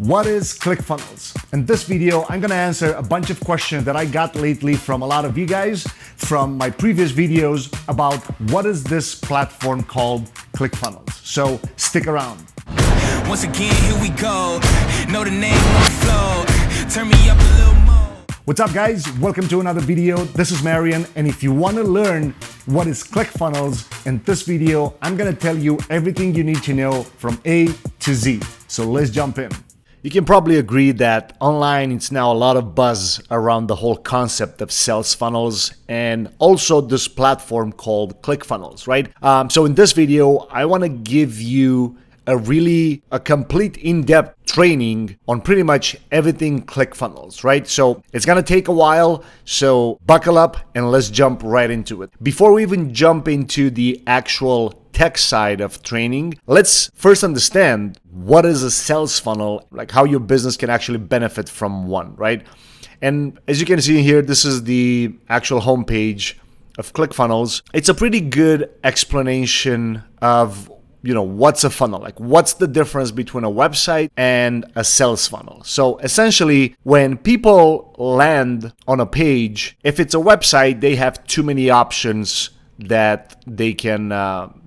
What is ClickFunnels? In this video, I'm gonna answer a bunch of questions that I got lately from a lot of you guys from my previous videos about what is this platform called ClickFunnels. So stick around. Once again, here we go. Know the name on the flow. Turn me up a little more. What's up, guys? Welcome to another video. This is Marian, and if you want to learn what is ClickFunnels, in this video, I'm gonna tell you everything you need to know from A to Z. So let's jump in. You can probably agree that online it's now a lot of buzz around the whole concept of sales funnels and also this platform called ClickFunnels, right? So in this video, I want to give you a complete in-depth training on pretty much everything ClickFunnels, right? So it's gonna take a while, so buckle up and let's jump right into it. Before we even jump into the actual tech side of training, let's first understand what is a sales funnel, like how your business can actually benefit from one, right? And as you can see here, this is the actual homepage of ClickFunnels. It's a pretty good explanation of what's a funnel, like what's the difference between a website and a sales funnel. So essentially, when people land on a page, if it's a website, they have too many options that they can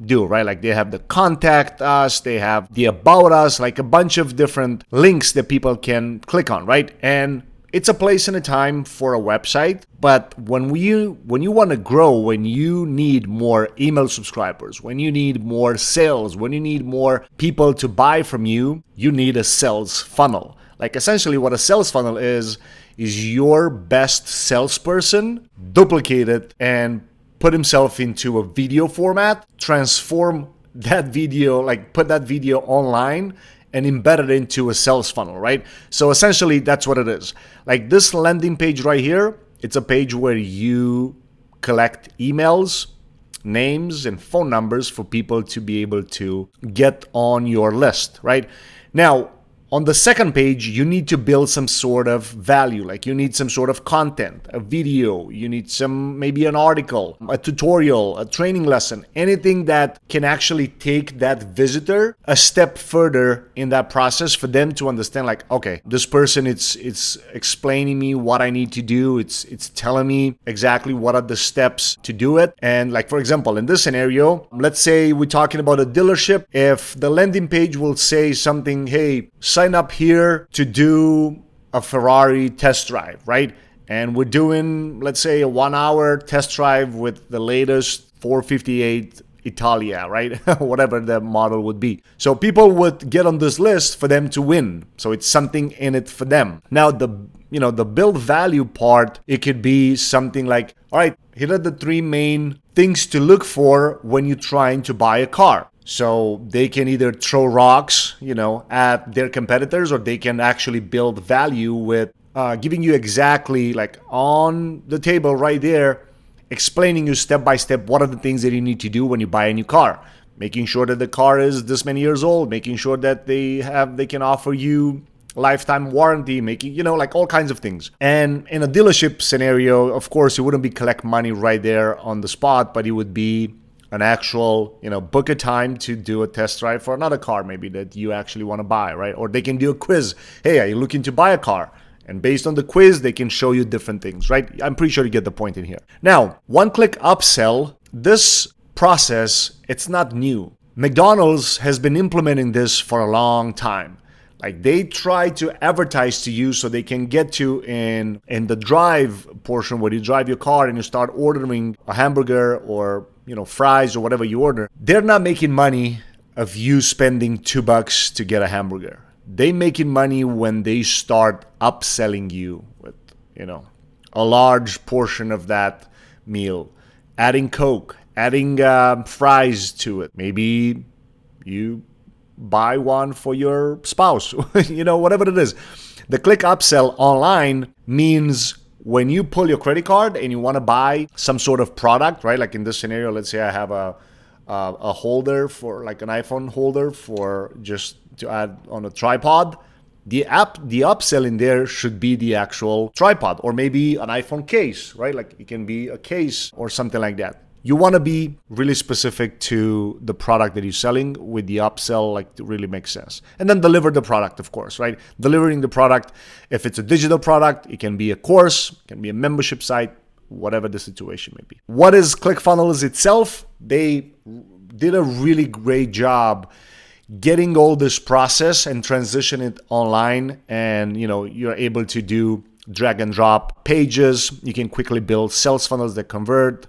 do, right? Like they have the contact us, they have the about us, like a bunch of different links that people can click on, right? And it's a place and a time for a website, but when you want to grow, when you need more email subscribers, when you need more sales, when you need more people to buy from you, you need a sales funnel. Like essentially what a sales funnel is your best salesperson duplicated and put himself into a video format, transform that video, like put that video online and embed it into a sales funnel, right? So essentially that's what it is. Like this landing page right here, it's a page where you collect emails, names, and phone numbers for people to be able to get on your list, right? Now, on the second page, you need to build some sort of value, like you need some sort of content, a video, you need maybe an article, a tutorial, a training lesson, anything that can actually take that visitor a step further in that process for them to understand, like, okay, this person, it's explaining me what I need to do. It's telling me exactly what are the steps to do it. And like, for example, in this scenario, let's say we're talking about a dealership. If the landing page will say something, hey, sign up here to do a Ferrari test drive, right? And we're doing, let's say, a 1-hour test drive with the latest 458 Italia, right? Whatever the model would be. So people would get on this list for them to win. So it's something in it for them. Now, the build value part, it could be something like, all right, here are the 3 main things to look for when you're trying to buy a car. So they can either throw rocks, at their competitors, or they can actually build value with giving you exactly like on the table right there, explaining you step by step what are the things that you need to do when you buy a new car, making sure that the car is this many years old, making sure that they can offer you lifetime warranty, making, like all kinds of things. And in a dealership scenario, of course, it wouldn't be collect money right there on the spot, but it would be an actual, book a time to do a test drive for another car maybe that you actually want to buy, right? Or they can do a quiz. Hey, are you looking to buy a car? And based on the quiz, they can show you different things, right? I'm pretty sure you get the point in here. Now, one-click upsell, this process, it's not new. McDonald's has been implementing this for a long time. Like they try to advertise to you so they can get you in the drive portion where you drive your car and you start ordering a hamburger or fries or whatever you order. They're not making money of you spending $2 to get a hamburger. They making money when they start upselling you with, a large portion of that meal, adding Coke, adding fries to it. Maybe you buy one for your spouse, whatever it is. The click upsell online means when you pull your credit card and you want to buy some sort of product, right? Like in this scenario, let's say I have a holder for like an iPhone holder for just to add on a tripod. The upsell in there should be the actual tripod or maybe an iPhone case, right? Like it can be a case or something like that. you want to be really specific to the product that you're selling with the upsell, like to really make sense. And then deliver the product, of course, right? Delivering the product, if it's a digital product, it can be a course, it can be a membership site, whatever the situation may be. What is ClickFunnels itself? They did a really great job getting all this process and transition it online, and you're able to do drag and drop pages. You can quickly build sales funnels that convert,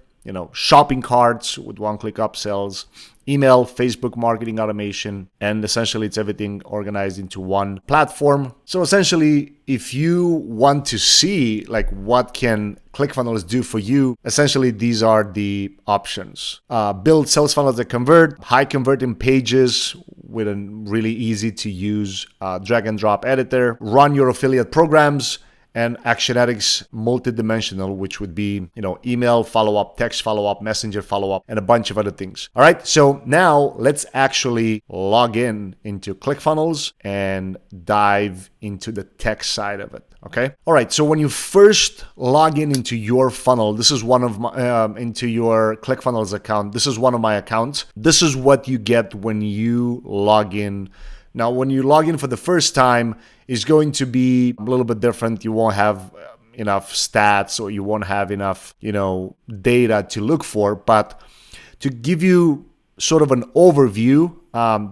shopping carts with one-click upsells, email, Facebook marketing automation, and essentially it's everything organized into one platform. So essentially, if you want to see like what can ClickFunnels do for you, essentially these are the options. Build sales funnels that convert, high converting pages with a really easy to use drag and drop editor, run your affiliate programs, and Actionetics multidimensional, which would be, email follow-up, text follow-up, messenger follow-up, and a bunch of other things. All right, so now let's actually log in into ClickFunnels and dive into the tech side of it, okay? All right, so when you first log in into your funnel, this is one of my, into your ClickFunnels account, this is one of my accounts. This is what you get when you log in. Now, when you log in for the first time, it's going to be a little bit different. You won't have enough stats, or you won't have enough, data to look for. But to give you sort of an overview,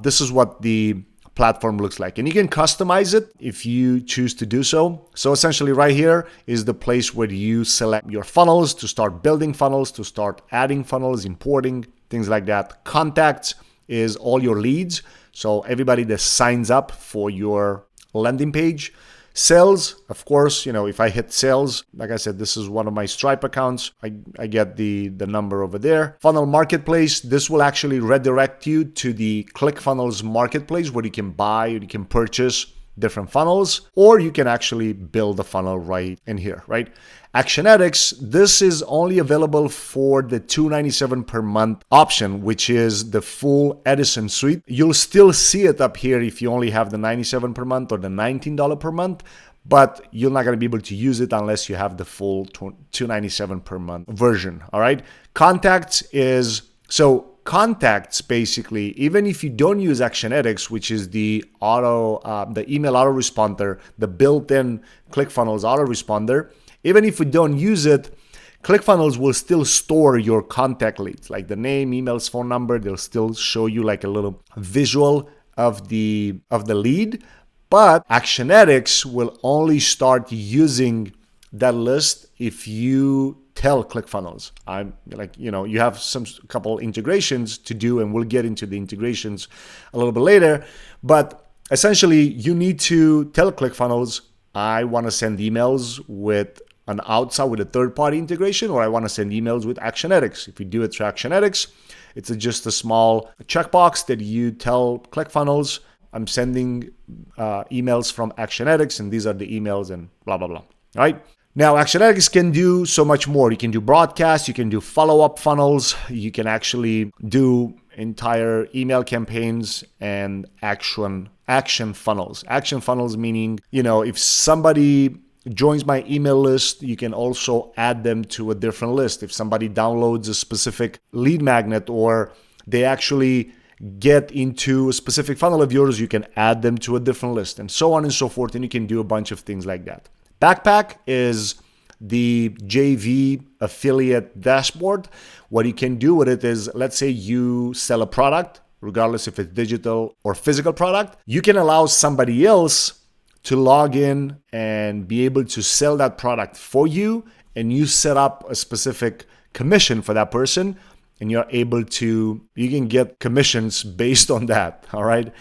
this is what the platform looks like. And you can customize it if you choose to do so. So essentially right here is the place where you select your funnels to start building funnels, to start adding funnels, importing, things like that. Contacts is all your leads. So everybody that signs up for your landing page. Sales, of course, if I hit sales, like I said, this is one of my Stripe accounts. I get the number over there. Funnel marketplace, this will actually redirect you to the ClickFunnels marketplace where you can buy or you can purchase different funnels, or you can actually build a funnel right in here, right? Actionetics, this is only available for the $297 per month option, which is the full Edison suite. You'll still see it up here if you only have the $97 per month or the $19 per month, but you're not going to be able to use it unless you have the full $297 per month version, all right? Contacts, basically, even if you don't use Actionetics, which is the email autoresponder, the built-in ClickFunnels autoresponder, even if you don't use it, ClickFunnels will still store your contact leads, like the name, emails, phone number. They'll still show you like a little visual of the lead, but Actionetics will only start using that list if you tell ClickFunnels. You have a couple integrations to do, and we'll get into the integrations a little bit later. But essentially, you need to tell ClickFunnels, I want to send emails with a third-party integration, or I want to send emails with Actionetics. If you do it through Actionetics, it's just a small checkbox that you tell ClickFunnels, I'm sending emails from Actionetics, and these are the emails, and blah, blah, blah. All right? Now, Actionetics can do so much more. You can do broadcasts, you can do follow-up funnels, you can actually do entire email campaigns and action funnels. Action funnels meaning, if somebody joins my email list, you can also add them to a different list. If somebody downloads a specific lead magnet, or they actually get into a specific funnel of yours, you can add them to a different list, and so on and so forth. And you can do a bunch of things like that. Backpack is the JV affiliate dashboard. What you can do with it is, let's say you sell a product, regardless if it's digital or physical product, you can allow somebody else to log in and be able to sell that product for you, and you set up a specific commission for that person, and you can get commissions based on that, all right?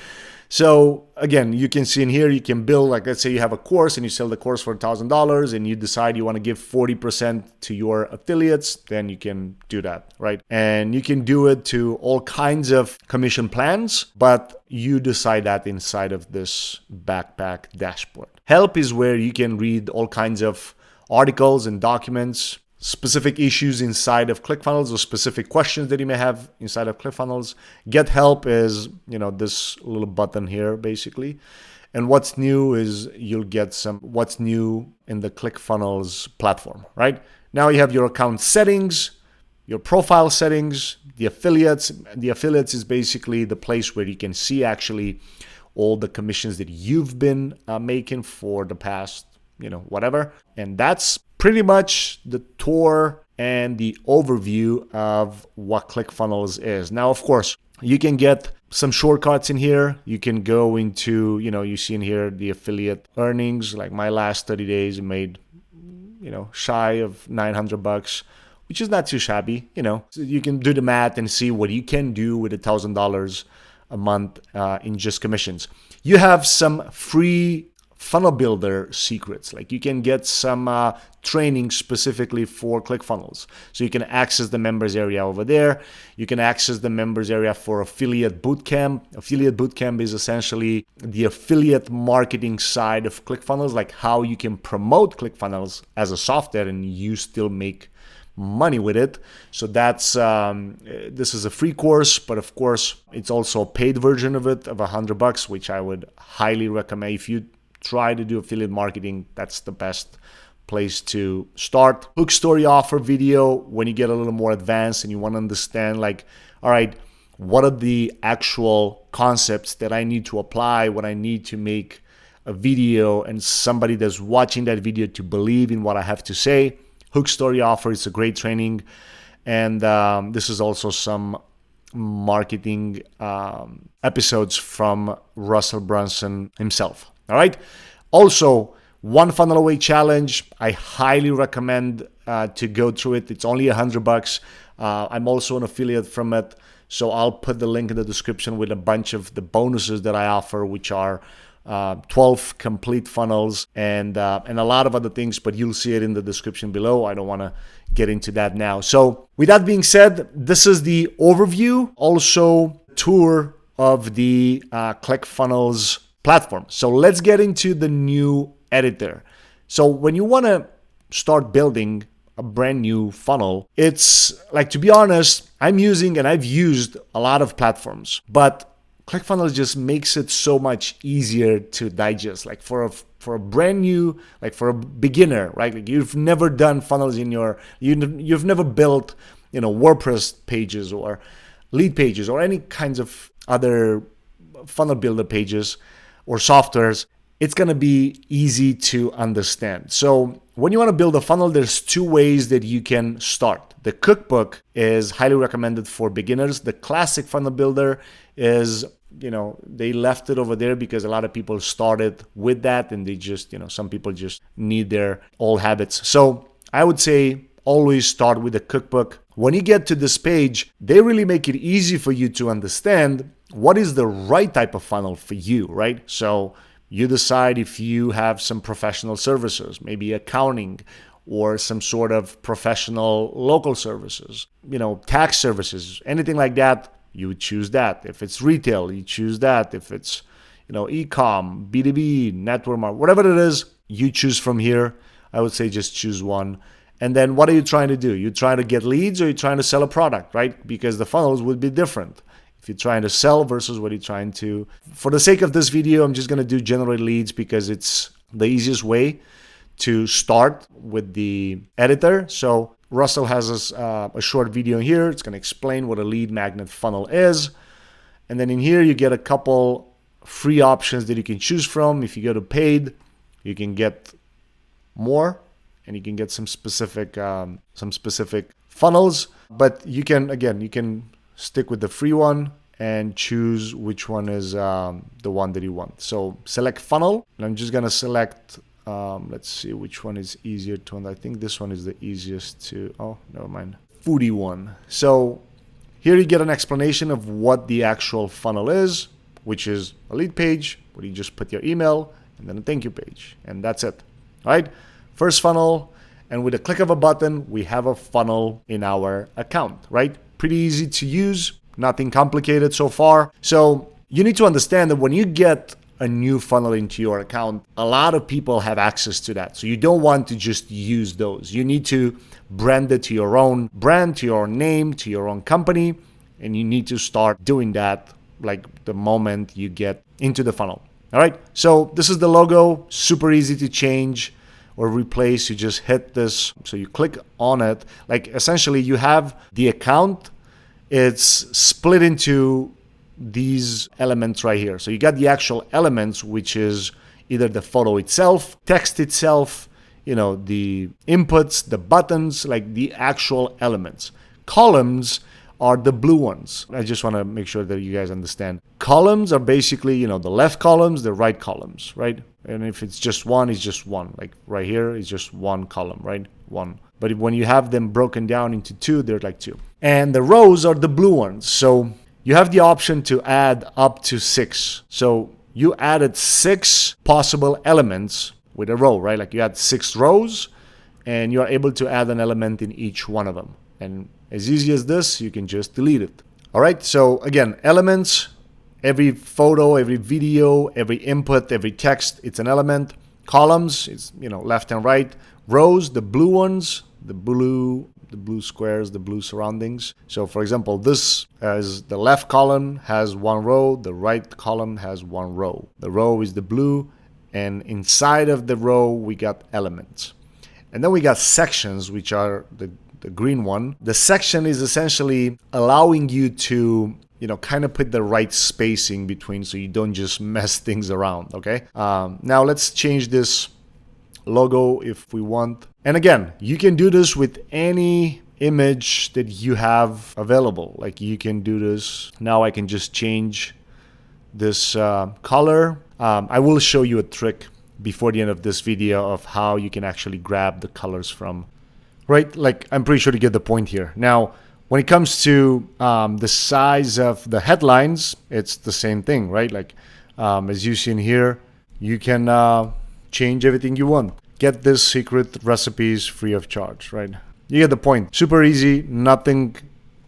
So again, you can see in here, you can build, like let's say you have a course and you sell the course for $1,000 and you decide you want to give 40% to your affiliates, then you can do that, right? And you can do it to all kinds of commission plans, but you decide that inside of this backpack dashboard. Help is where you can read all kinds of articles and documents, specific issues inside of ClickFunnels, or specific questions that you may have inside of ClickFunnels. Get help is, this little button here, basically. And what's new is you'll get what's new in the ClickFunnels platform, right? Now you have your account settings. your profile settings, the affiliates. The affiliates is basically the place where you can see actually all the commissions that you've been making for the past, whatever. And that's pretty much the tour and the overview of what ClickFunnels is. Now, of course, you can get some shortcuts in here. You can go into, you see in here the affiliate earnings. Like my last 30 days made, shy of $900, which is not too shabby. So you can do the math and see what you can do with $1,000 a month in just commissions. You have some free funnel builder secrets. Like you can get some training specifically for ClickFunnels. So you can access the members area over there. You can access the members area for affiliate bootcamp. Affiliate bootcamp is essentially the affiliate marketing side of ClickFunnels, like how you can promote ClickFunnels as a software and you still make money with it. So that's this is a free course, but of course it's also a paid version of it of $100, which I would highly recommend. If you try to do affiliate marketing, that's the best place to start. Hook story offer video, when you get a little more advanced and you want to understand, like, all right, what are the actual concepts that I need to apply, what I need to make a video and somebody that's watching that video to believe in what I have to say. Hook story offer is a great training. And this is also some marketing episodes from Russell Brunson himself. All right. Also, one funnel away challenge. I highly recommend to go through it. It's only $100. I'm also an affiliate from it. So I'll put the link in the description with a bunch of the bonuses that I offer, which are 12 complete funnels and a lot of other things, but you'll see it in the description below. I don't want to get into that now. So with that being said, this is the overview, also tour of the ClickFunnels platform. So let's get into the new editor. So when you want to start building a brand new funnel, it's like, to be honest, I'm using and I've used a lot of platforms, but ClickFunnels just makes it so much easier to digest. Like for a brand new, like for a beginner, right? Like you've never done funnels you've never built, WordPress pages or lead pages or any kinds of other funnel builder pages or softwares. It's going to be easy to understand. So when you want to build a funnel, there's two ways that you can start. The cookbook is highly recommended for beginners. The classic funnel builder is, they left it over there because a lot of people started with that and they just, some people just need their old habits. So I would say always start with the cookbook. When you get to this page, they really make it easy for you to understand what is the right type of funnel for you, right? So you decide if you have some professional services, maybe accounting or some sort of professional local services, tax services, anything like that, you would choose that. If it's retail, you choose that. If it's, e-com, B2B, network marketing, whatever it is, you choose from here. I would say just choose one. And then what are you trying to do? You're trying to get leads or you're trying to sell a product, right? Because the funnels would be different. If you're trying to sell versus what you're trying to. For the sake of this video, I'm just going to do generate leads because it's the easiest way to start with the editor. So Russell has a short video here. It's going to explain what a lead magnet funnel is. And then in here, you get a couple free options that you can choose from. If you go to paid, you can get more and you can get some specific funnels. But you can stick with the free one and choose which one is the one that you want. So select funnel, and I'm just gonna select, let's see which one is easier to, I think this one is the easiest to, oh, never mind, foodie one. So here you get an explanation of what the actual funnel is, which is a lead page where you just put your email and then a thank you page, and that's it, all right? First funnel, and with a click of a button, we have a funnel in our account, right? Pretty easy to use, nothing complicated so far. So you need to understand that when you get a new funnel into your account, a lot of people have access to that. So you don't want to just use those. You need to brand it to your own brand, to your own name, to your own company. And you need to start doing that like the moment you get into the funnel. All right. So this is the logo, super easy to change. or replace, you just hit this. So you click on it. Like essentially you have the account, it's split into these elements right here. So you got the actual elements, which is either the photo itself, text itself, the inputs, the buttons, like the actual elements. Columns are the blue ones. I just want to make sure that you guys understand. Columns are basically, the left columns, the right columns, right? And if it's just one, it's just one. Like right here, it's just one column, right? One. But when you have them broken down into two, they're like two. And the rows are the blue ones. So you have the option to add up to 6. So you added 6 possible elements with a row, right? Like you had 6 rows and you're able to add an element in each one of them. And as easy as this, you can just delete it. All right, so again, elements, every photo, every video, every input, every text, it's an element. Columns, it's left and right. Rows, the blue ones, the blue squares, the blue surroundings. So for example, this as the left column has one row, the right column has one row. The row is the blue, and inside of the row we got elements. And then we got sections, which are the green one. The section is essentially allowing you to kind of put the right spacing between so you don't just mess things around, okay? Now let's change this logo if we want. And again, you can do this with any image that you have available. Like you can do this. Now I can just change this color. I will show you a trick before the end of this video of how you can actually grab the colors from, right? Like I'm pretty sure you get the point here. Now, when it comes to the size of the headlines, it's the same thing, right? Like as you see in here, you can change everything you want. Get this secret recipes free of charge, right? You get the point. Super easy, nothing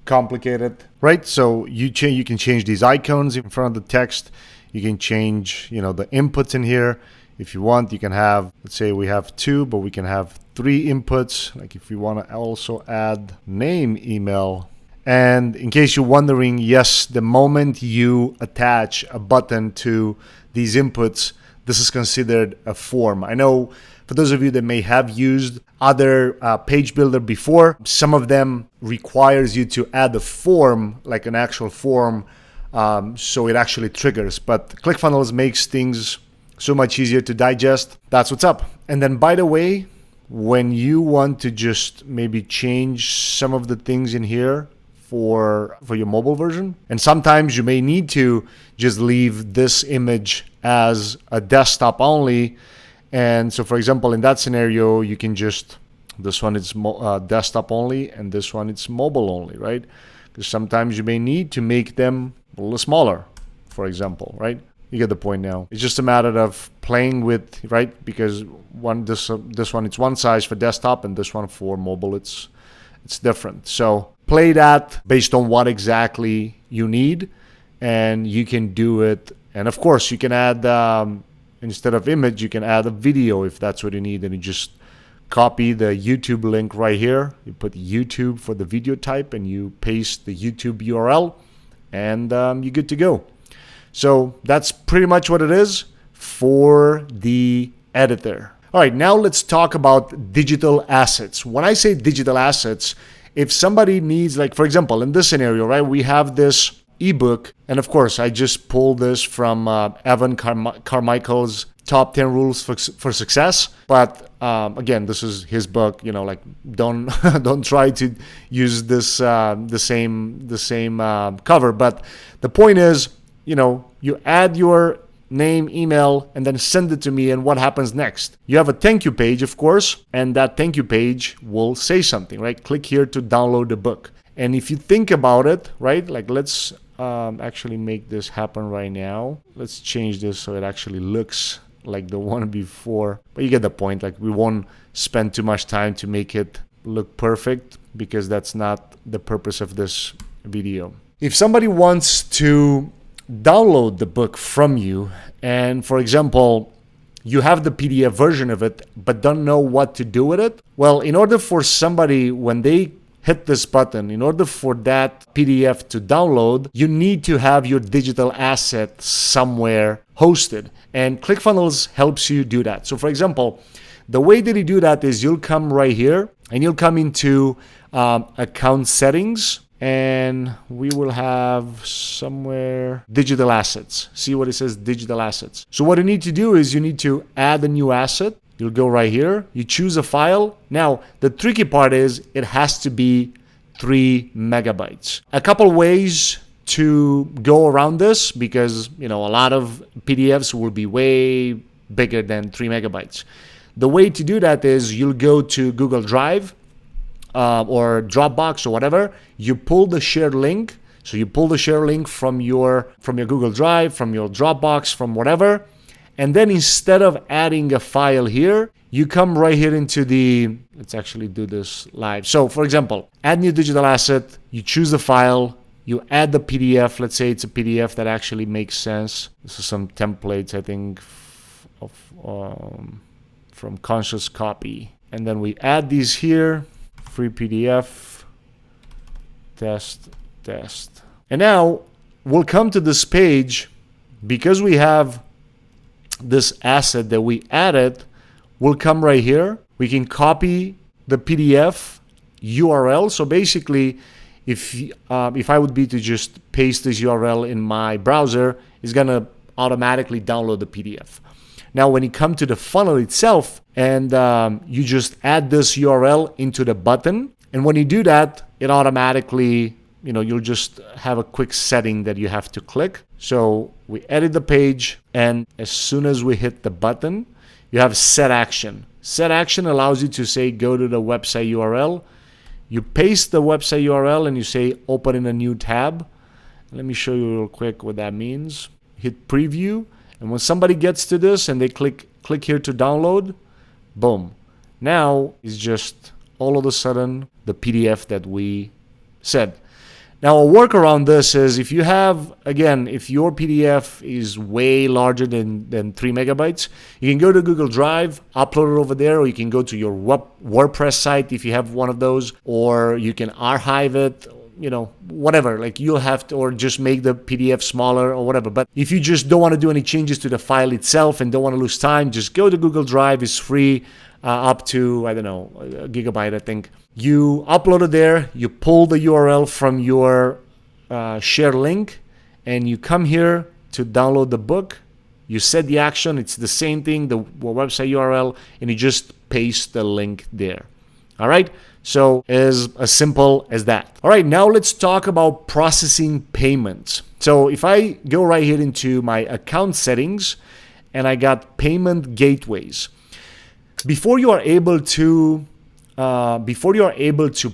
complicated, right? So you can change these icons in front of the text. You can change, the inputs in here. If you want, you can have, let's say we have 2, but we can have 3 inputs. Like if you want to also add name, email. And in case you're wondering, yes, the moment you attach a button to these inputs, this is considered a form. I know for those of you that may have used other page builder before, some of them requires you to add a form, like an actual form, so it actually triggers. But ClickFunnels makes things so much easier to digest. That's what's up. And then by the way, when you want to just maybe change some of the things in here for your mobile version, and sometimes you may need to just leave this image as a desktop only. And so for example, in that scenario, you can just, this one is desktop only and this one it's mobile only, right? Because sometimes you may need to make them a little smaller, for example, right? You get the point now. It's just a matter of playing with, right? Because this one it's one size for desktop and this one for mobile it's different. So play that based on what exactly you need, and you can do it. And of course, you can add instead of image, you can add a video if that's what you need, and you just copy the YouTube link right here. You put YouTube for the video type and you paste the YouTube URL, and you're good to go. So that's pretty much what it is for the editor. All right, now let's talk about digital assets. When I say digital assets, if somebody needs, like for example, in this scenario, right, we have this ebook, and of course I just pulled this from Evan Carmichael's top 10 rules for success. But again, this is his book, like don't don't try to use this the same cover. But the point is, you add your name, email, and then send it to me, and what happens next? You have a thank you page, of course, and that thank you page will say something, right? Click here to download the book. And if you think about it, right, like let's actually make this happen right now. Let's change this so it actually looks like the one before. But you get the point. Like we won't spend too much time to make it look perfect because that's not the purpose of this video. If somebody wants to download the book from you, and for example, you have the PDF version of it, but don't know what to do with it, well, in order for somebody, when they hit this button, in order for that PDF to download, you need to have your digital asset somewhere hosted. And ClickFunnels helps you do that. So for example, The way that you do that is you'll come right here and you'll come into account settings, and we will have somewhere digital assets. See what it says, digital assets. So what you need to do is you need to add a new asset. You'll go right here, you choose a file. Now, the tricky part is it has to be 3 megabytes. A couple ways to go around this, because a lot of PDFs will be way bigger than 3 megabytes. The way to do that is you'll go to Google Drive or Dropbox or whatever. You pull the shared link. So you pull the share link from your Google Drive, from your Dropbox, from whatever. And then instead of adding a file here, you come right here into the, let's actually do this live. So for example, add new digital asset, you choose the file, you add the PDF. Let's say it's a PDF that actually makes sense. This is some templates, I think, from Conscious Copy. And then we add these here, free PDF, test. And now we'll come to this page. Because we have this asset that we added, we'll come right here. We can copy the PDF URL. So basically, if I would be to just paste this URL in my browser, it's gonna automatically download the PDF. Now, when you come to the funnel itself and you just add this URL into the button, and when you do that, it automatically, you'll just have a quick setting that you have to click. So we edit the page, and as soon as we hit the button, you have set action. Set action allows you to say, go to the website URL. You paste the website URL and you say, open in a new tab. Let me show you real quick what that means. Hit preview. And when somebody gets to this and they click here to download, boom. Now it's just all of a sudden the PDF that we said. Now, a workaround this is if you have, again, if your PDF is way larger than 3 megabytes, you can go to Google Drive, upload it over there, or you can go to your WordPress site if you have one of those, or you can archive it, whatever. Like you'll have to, or just make the PDF smaller or whatever. But if you just don't want to do any changes to the file itself and don't want to lose time, just go to Google Drive. It's free, up to, I don't know, a gigabyte, I think. You upload it there, you pull the URL from your share link, and you come here to download the book. You set the action, it's the same thing, the website URL, and you just paste the link there. All right, so as simple as that. All right, now let's talk about processing payments. So if I go right here into my account settings, and I got payment gateways. Before you are able to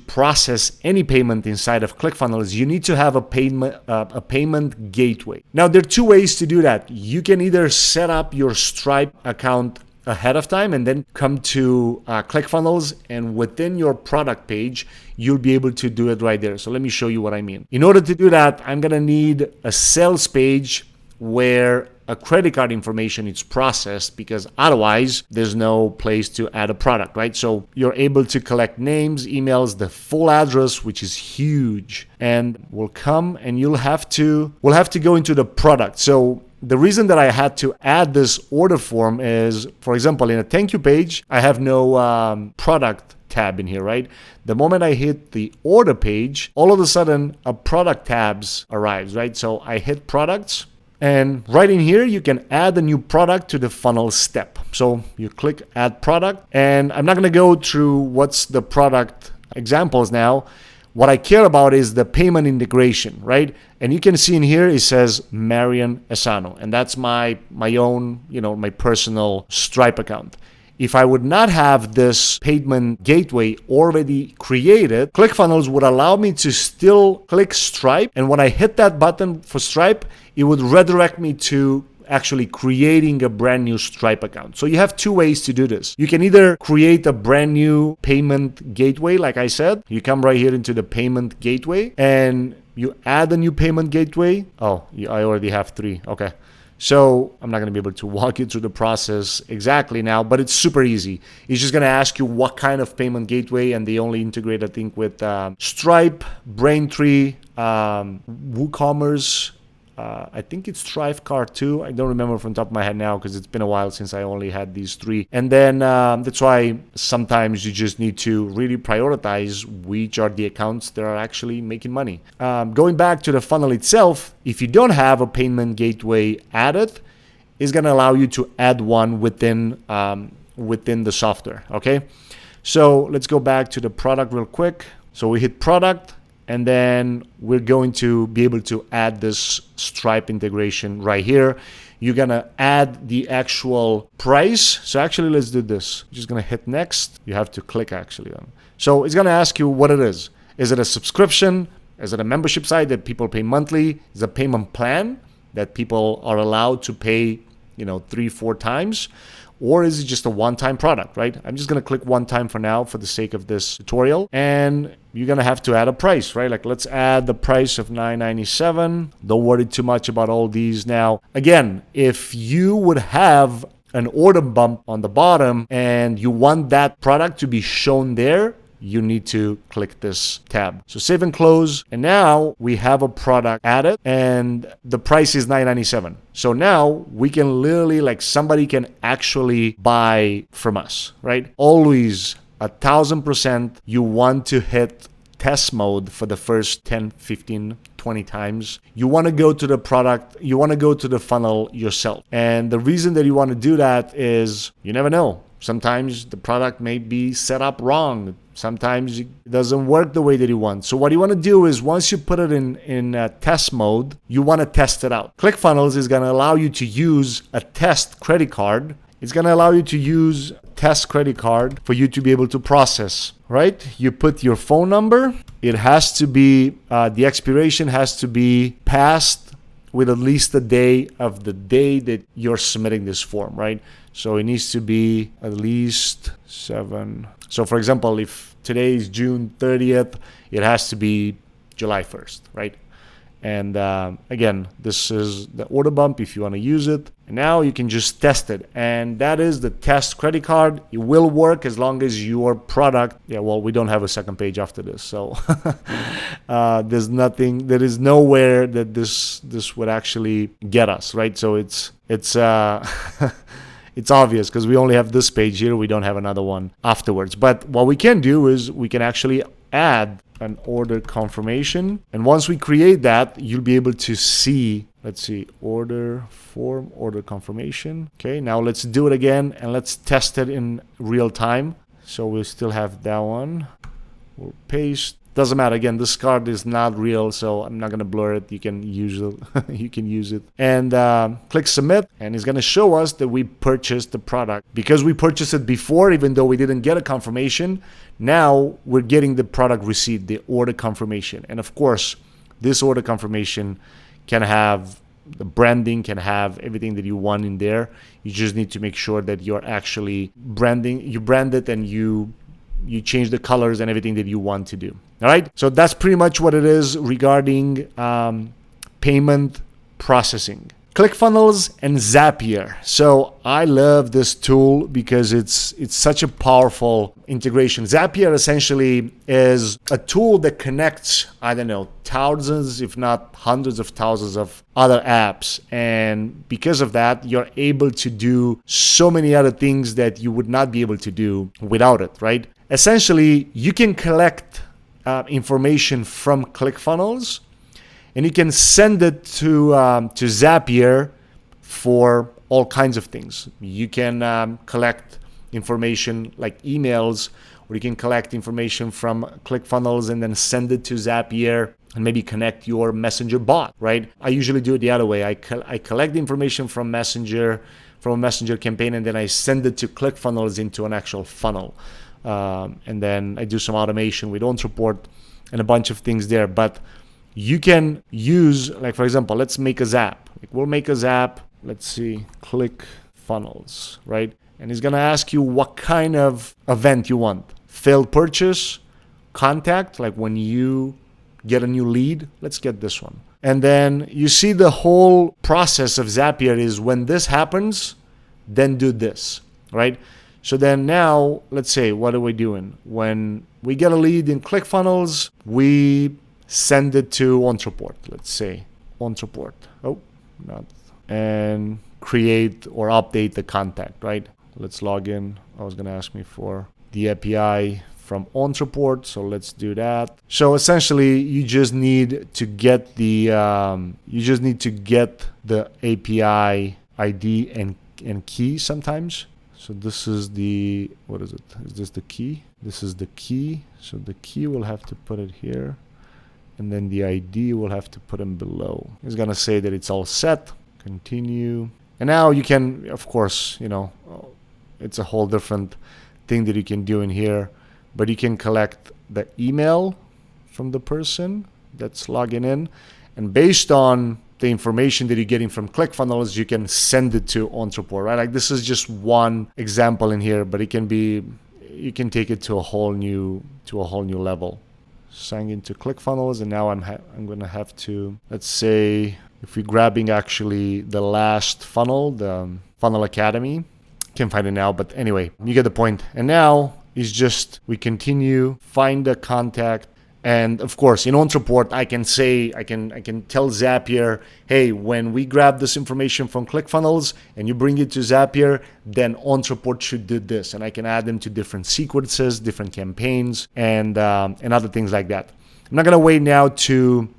process any payment inside of ClickFunnels, you need to have a payment gateway. Now, there are two ways to do that. You can either set up your Stripe account ahead of time and then come to ClickFunnels, and within your product page, you'll be able to do it right there. So let me show you what I mean. In order to do that, I'm gonna need a sales page where a credit card information is processed, because otherwise there's no place to add a product, right? So you're able to collect names, emails, the full address, which is huge, and we'll come and we'll have to go into the product. So the reason that I had to add this order form is, for example, in a thank you page, I have no product tab in here, right? The moment I hit the order page, all of a sudden a product tabs arrives, right? So I hit products. And right in here, you can add a new product to the funnel step. So you click add product, and I'm not gonna go through what's the product examples now. What I care about is the payment integration, right? And you can see in here, it says Marian Esanu, and that's my own, my personal Stripe account. If I would not have this payment gateway already created, ClickFunnels would allow me to still click Stripe. And when I hit that button for Stripe, it would redirect me to actually creating a brand new Stripe account. So you have two ways to do this. You can either create a brand new payment gateway, like I said. You come right here into the payment gateway and you add a new payment gateway. Oh, I already have 3. Okay. So I'm not going to be able to walk you through the process exactly now, but it's super easy. It's just going to ask you what kind of payment gateway, and they only integrate, I think, with Stripe, Braintree, WooCommerce, I think it's Thrive Card too. I don't remember from the top of my head now because it's been a while since I only had these three. And then that's why sometimes you just need to really prioritize which are the accounts that are actually making money. Going back to the funnel itself, if you don't have a payment gateway added, it's going to allow you to add one within the software. Okay, so let's go back to the product real quick. So we hit product, and then we're going to be able to add this Stripe integration right here. You're gonna add the actual price. So actually, let's do this. Just gonna hit next. You have to click actually on. So it's gonna ask you what it is. Is it a subscription? Is it a membership site that people pay monthly? Is it a payment plan that people are allowed to pay, 3-4 times? Or is it just a one-time product, right? I'm just gonna click one time for now for the sake of this tutorial. And you're gonna have to add a price, right? Like let's add the price of $9.97. Don't worry too much about all these now. Again, if you would have an order bump on the bottom and you want that product to be shown there, you need to click this tab. So save and close. And now we have a product added and the price is $9.97. So now we can literally, like, somebody can actually buy from us, right? Always 1,000% you want to hit test mode for the first 10, 15, 20 times. You want to go to the product, you want to go to the funnel yourself. And the reason that you want to do that is you never know. Sometimes the product may be set up wrong. Sometimes it doesn't work the way that you want. So what you want to do is once you put it in test mode, you want to test it out. ClickFunnels is going to allow you to use a test credit card. It's going to allow you to use test credit card for you to be able to process, right? You put your phone number. It has to be, the expiration has to be passed with at least a day of the day that you're submitting this form, right? So it needs to be at least 7. So for example, if today is June 30th, it has to be July 1st, right? And again, this is the order bump if you want to use it. And now you can just test it. And that is the test credit card. It will work as long as your product, we don't have a second page after this. So there is nowhere that this would actually get us, right? So it's it's obvious because we only have this page here. We don't have another one afterwards. But what we can do is we can actually add an order confirmation. And once we create that, you'll be able to see, let's see, order form, order confirmation. Okay, now let's do it again and let's test it in real time. So we'll still have that one. We'll paste. Doesn't matter. Again, this card is not real, so I'm not going to blur it. You can use it. You can use it. And click submit, and it's going to show us that we purchased the product. Because we purchased it before, even though we didn't get a confirmation, now we're getting the product receipt, the order confirmation. And of course, this order confirmation can have the branding, can have everything that you want in there. You just need to make sure that you're actually branding, you brand it, and you change the colors and everything that you want to do. All right. So that's pretty much what it is regarding payment processing. ClickFunnels and Zapier. So I love this tool because it's such a powerful integration. Zapier essentially is a tool that connects, I don't know, thousands, if not hundreds of thousands of other apps. And because of that, you're able to do so many other things that you would not be able to do without it, right? Essentially, you can collect information from ClickFunnels, and you can send it to Zapier for all kinds of things. You can collect information like emails, or you can collect information from ClickFunnels and then send it to Zapier and maybe connect your Messenger bot, right? I usually do it the other way. I collect the information from a Messenger campaign, and then I send it to ClickFunnels into an actual funnel. And then I do some automation with OnSupport and a bunch of things there. But you can use, like, for example, let's make a Zap. We'll make a Zap. Let's see, ClickFunnels, right? And it's going to ask you what kind of event you want. Failed purchase, contact, like when you get a new lead. Let's get this one. And then you see the whole process of Zapier is when this happens, then do this, right? So then now, let's say, what are we doing? When we get a lead in ClickFunnels, we send it to OnSupport, let's say. on support. Oh, not. And create or update the contact, right? Let's log in. I was going to ask me for the API from on support, so let's do that. So essentially, you just need to get the API ID and key sometimes. So this is the, what is it? Is this the key? This is the key. So the key we'll have to put it here, and then the ID we'll have to put in below. It's gonna say that it's all set. Continue. And now you can, of course, it's a whole different thing that you can do in here, but you can collect the email from the person that's logging in, and based on the information that you're getting from ClickFunnels, you can send it to on support, right? Like this is just one example in here, but it can be, you can take it to a whole new level. Sign into ClickFunnels, and now I'm gonna have to, let's say, if we're grabbing actually the last funnel, the Funnel Academy, can't find it now, but anyway, you get the point. And now is just, we continue, find the contact, and of course, in on support, I can say, I can tell Zapier, hey, when we grab this information from ClickFunnels and you bring it to Zapier, then on support should do this, and I can add them to different sequences, different campaigns, and other things like that. I'm not gonna wait now to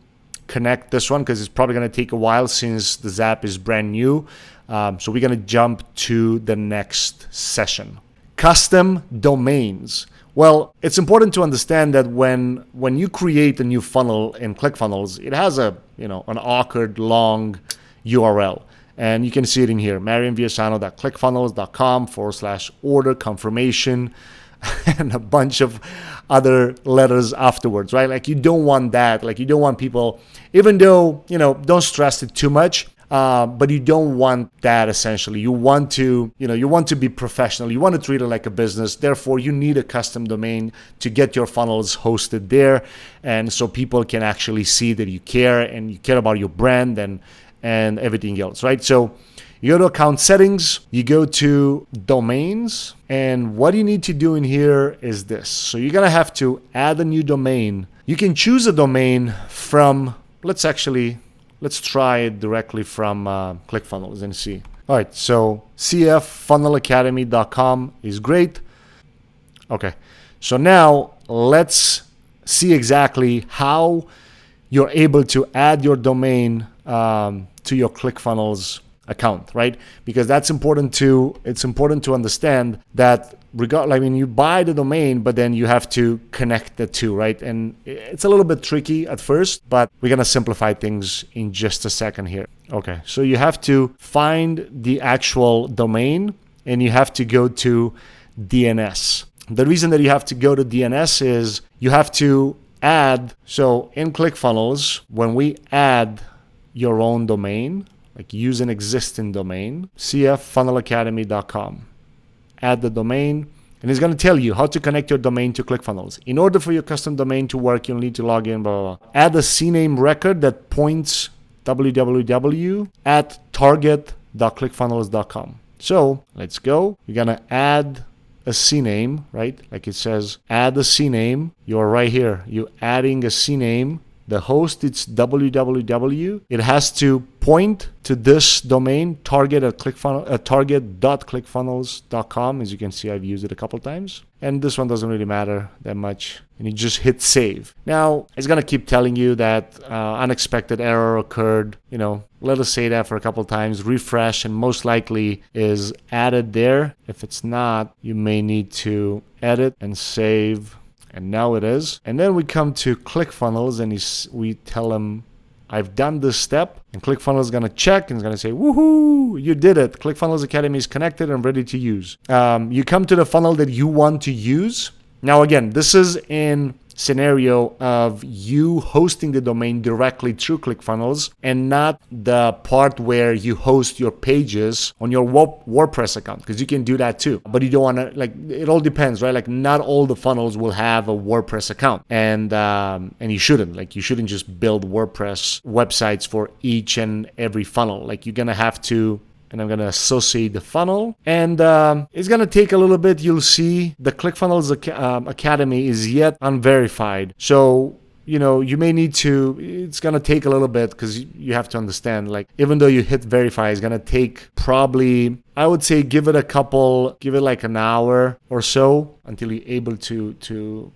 connect this one because it's probably gonna take a while since the Zap is brand new. So we're gonna jump to the next session. Custom domains. Well, it's important to understand that when you create a new funnel in ClickFunnels, it has an awkward long URL. And you can see it in here, marianviasano.clickfunnels.com/order confirmation and a bunch of other letters afterwards, right? Like you don't want that. Like you don't want people, even though, don't stress it too much. But you don't want that essentially. You want to be professional. You want to treat it like a business. Therefore, you need a custom domain to get your funnels hosted there. And so people can actually see that you care and you care about your brand and everything else, right? So you go to account settings, you go to domains, and what you need to do in here is this. So you're going to have to add a new domain. You can choose a domain from, let's try it directly from ClickFunnels and see. All right, so cffunnelacademy.com is great. Okay, so now let's see exactly how you're able to add your domain to your ClickFunnels account, right? Because it's important to understand that you buy the domain, but then you have to connect the two, right? And it's a little bit tricky at first, but we're going to simplify things in just a second here. Okay, so you have to find the actual domain and you have to go to DNS. The reason that you have to go to DNS is you have to add, so in ClickFunnels, when we add your own domain, like use an existing domain, cffunnelacademy.com. Add the domain, and it's going to tell you how to connect your domain to ClickFunnels. In order for your custom domain to work, you'll need to log in, blah, blah, blah. Add a CNAME record that points www@target.clickfunnels.com. So let's go. You're going to add a CNAME, right? Like it says, add a CNAME. You're right here. You're adding a CNAME. The host, it's www. It has to point to this domain, target.clickfunnels.com. As you can see, I've used it a couple times. And this one doesn't really matter that much. And you just hit save. Now, it's going to keep telling you that unexpected error occurred. Let us say that for a couple times. Refresh, and most likely is added there. If it's not, you may need to edit and save. And now it is. And then we come to ClickFunnels and we tell them, I've done this step. And ClickFunnels is going to check and it's going to say, woohoo, you did it. ClickFunnels Academy is connected and ready to use. You come to the funnel that you want to use. Now, again, this is in scenario of you hosting the domain directly through ClickFunnels and not the part where you host your pages on your WordPress account, because you can do that too. But you don't want to, it all depends, right? Not all the funnels will have a WordPress account, and you shouldn't. You shouldn't just build WordPress websites for each and every funnel. You're gonna have to. And I'm going to associate the funnel. And it's going to take a little bit. You'll see the ClickFunnels Academy is yet unverified. So you may need to, it's going to take a little bit, because you have to understand, like, even though you hit verify, it's going to take probably, I would say, give it like an hour or so until you're able to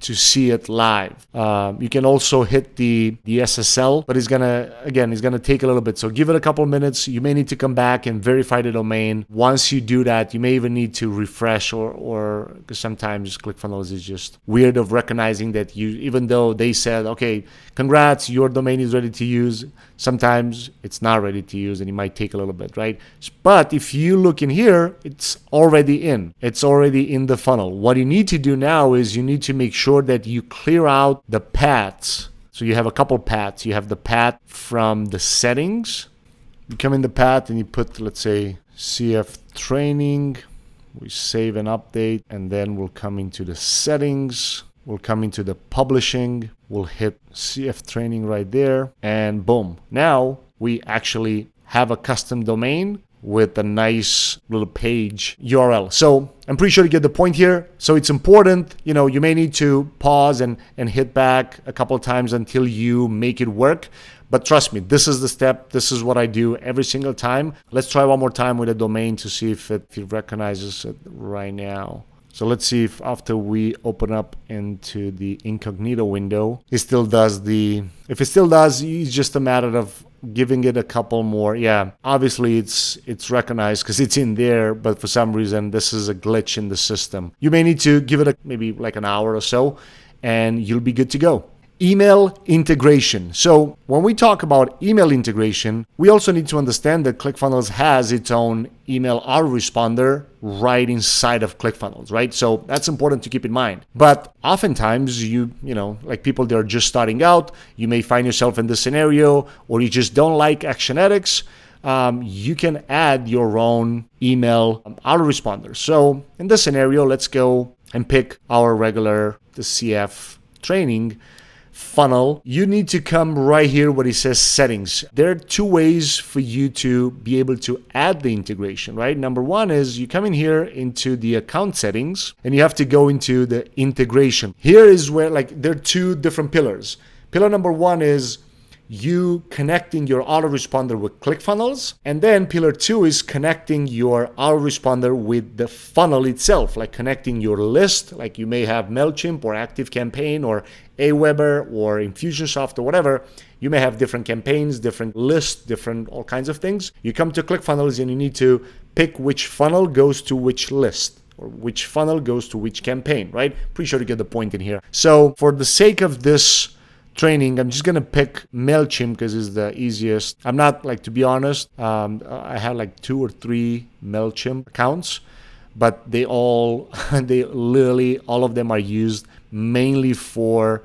see it live. You can also hit the SSL, but it's gonna take a little bit. So give it a couple minutes. You may need to come back and verify the domain. Once you do that, you may even need to refresh, or because sometimes ClickFunnels is just weird of recognizing that even though they said, okay, congrats, your domain is ready to use, sometimes it's not ready to use, and it might take a little bit, right? But if you look in here, it's already in the funnel. What you need to do now is you need to make sure that you clear out the paths. So you have a couple paths. You have the path from the settings. You come in the path and you put, let's say, CF training. We save and update, and then we'll come into the settings. We'll come into the publishing. We'll hit CF training right there, and boom. Now we actually have a custom domain with a nice little page URL. So I'm pretty sure you get the point here. So it's important, you may need to pause and hit back a couple of times until you make it work. But trust me, this is the step. This is what I do every single time. Let's try one more time with a domain to see if it recognizes it right now. So let's see if after we open up into the incognito window, it still does if it still does, it's just a matter of giving it a couple more. Yeah, obviously it's recognized because it's in there, but for some reason this is a glitch in the system. You may need to give it maybe like an hour or so, and you'll be good to go. Email integration. So when we talk about email integration, we also need to understand that ClickFunnels has its own email autoresponder right inside of ClickFunnels, right? So that's important to keep in mind. But oftentimes like people that are just starting out, you may find yourself in this scenario, or you just don't like Actionetics. You can add your own email autoresponder. So in this scenario, let's go and pick our the CF training funnel. You need to come right here where it says settings. There are two ways for you to be able to add the integration, right? Number one is you come in here into the account settings, and you have to go into the integration. Here is where, like, there are two different pillars. Pillar number one is you connecting your autoresponder with ClickFunnels, and then pillar two is connecting your autoresponder with the funnel itself, like connecting your list. Like you may have MailChimp or ActiveCampaign or Aweber or Infusionsoft or whatever. You may have different campaigns, different lists, different all kinds of things. You come to ClickFunnels and you need to pick which funnel goes to which list, or which funnel goes to which campaign, right? Pretty sure you get the point in here. So for the sake of this training, I'm just gonna pick MailChimp because it's the easiest. I'm not, like, to be honest, I had like 2 or 3 MailChimp accounts, but they literally all of them are used mainly for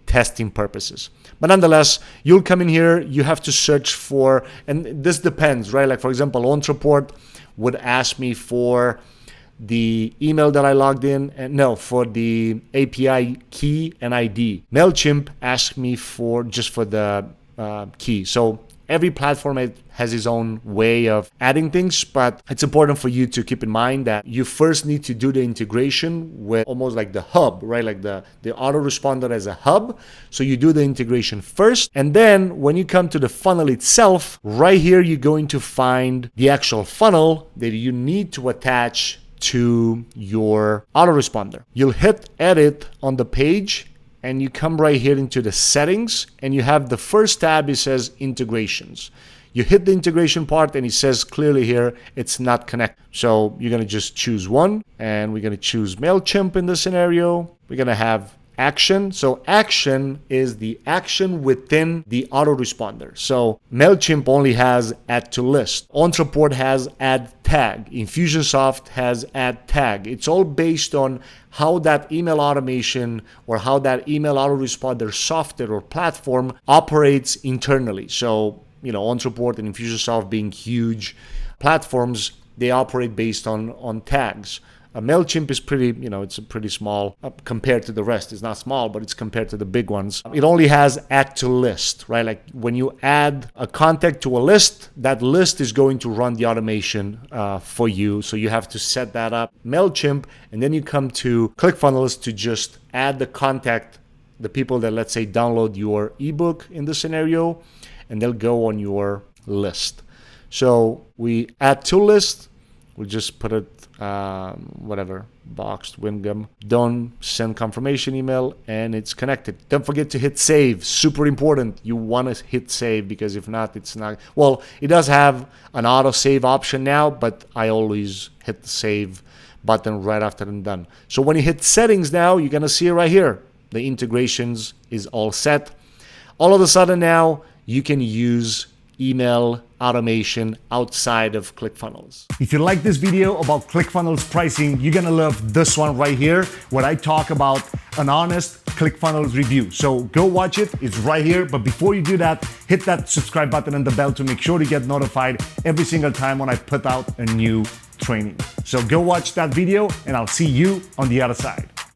testing purposes. But nonetheless, you'll come in here, you have to search for, and this depends, right? Like, for example, OnTreport would ask me for the email that I logged in, and for the API key and ID. MailChimp asked me for the key. So every platform has its own way of adding things, but it's important for you to keep in mind that you first need to do the integration with almost like the hub, right? Like the autoresponder as a hub. So you do the integration first, and then when you come to the funnel itself, right here you're going to find the actual funnel that you need to attach to your autoresponder. You'll hit edit on the page, and you come right here into the settings, and you have the first tab. It says integrations. You hit the integration part, and it says clearly here it's not connected. So you're going to just choose one, and we're going to choose MailChimp in this scenario. We're going to have action. So action is the action within the autoresponder. So MailChimp only has add to list. OnTreport has add tag. Infusionsoft has add tag. It's all based on how that email automation or how that email autoresponder software or platform operates internally. So, OnTreport and Infusionsoft being huge platforms, they operate based on tags. MailChimp is pretty, it's a pretty small compared to the rest. It's not small, but it's compared to the big ones. It only has add to list, right? Like when you add a contact to a list, that list is going to run the automation for you. So you have to set that up. MailChimp, and then you come to ClickFunnels to just add the contact the people that, let's say, download your ebook in this scenario, and they'll go on your list. So we add to list. We just put it, whatever, boxed, Wingam. Don't send confirmation email, and it's connected. Don't forget to hit save. Super important. You want to hit save, because if not, it's not. Well, it does have an auto save option now, but I always hit the save button right after I'm done. So when you hit settings now, you're going to see it right here. The integrations is all set. All of a sudden now, you can use email automation outside of ClickFunnels. If you like this video about ClickFunnels pricing, you're gonna love this one right here, where I talk about an honest ClickFunnels review. So go watch it, it's right here. But before you do that, hit that subscribe button and the bell to make sure to get notified every single time when I put out a new training. So go watch that video, and I'll see you on the other side.